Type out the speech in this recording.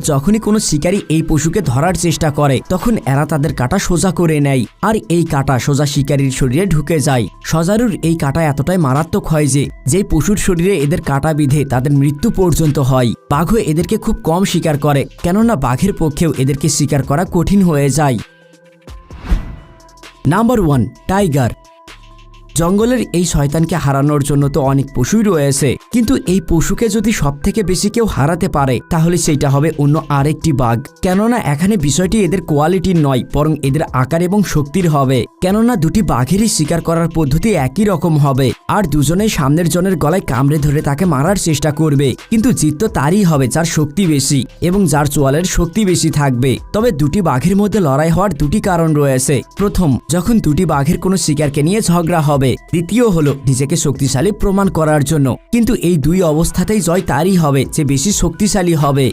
যখনই কোনো শিকারী এই পশুকে ধরার চেষ্টা করে তখন এরা তাদের কাঁটা সোজা করে নেয় আর এই কাঁটা সোজা শিকারীর শরীরে ঢুকে যায়। সজারুর এই কাঁটা এতটাই মারাত্মক হয় যে পশুর শরীরে এদের কাঁটা বিঁধে তাদের মৃত্যু পর্যন্ত হয়। বাঘও এদেরকে খুব কম শিকার করে, কেননা বাঘের পক্ষেও এদেরকে শিকার করা কঠিন হয়ে যায়। Number 1, tiger. জঙ্গলের এই শয়তানকে হারানোর জন্য তো অনেক পশুই রয়েছে, কিন্তু এই পশুকে যদি সবথেকে বেশি কেউ হারাতে পারে তাহলে সেইটা হবে অন্য আরেকটি বাঘ। কেননা এখানে বিষয়টি এদের কোয়ালিটির নয়, বরং এদের আকার এবং শক্তির হবে। কেননা দুটি বাঘেরই শিকার করার পদ্ধতি একই রকম হবে, আর দুজনেই সামনের জনের গলায় কামড়ে ধরে তাকে মারার চেষ্টা করবে, কিন্তু জিত তো তারই হবে যার শক্তি বেশি এবং যার চোয়ালের শক্তি বেশি থাকবে। তবে দুটি বাঘের মধ্যে লড়াই হওয়ার দুটি কারণ রয়েছে। প্রথম, যখন দুটি বাঘের কোনো শিকারকে নিয়ে ঝগড়া হবে। দ্বিতীয় হলো নিজেকে শক্তিশালী প্রমাণ করার জন্য। কিন্তু এই দুই অবস্থাতেই জয় তারই হবে যে বেশি শক্তিশালী হবে।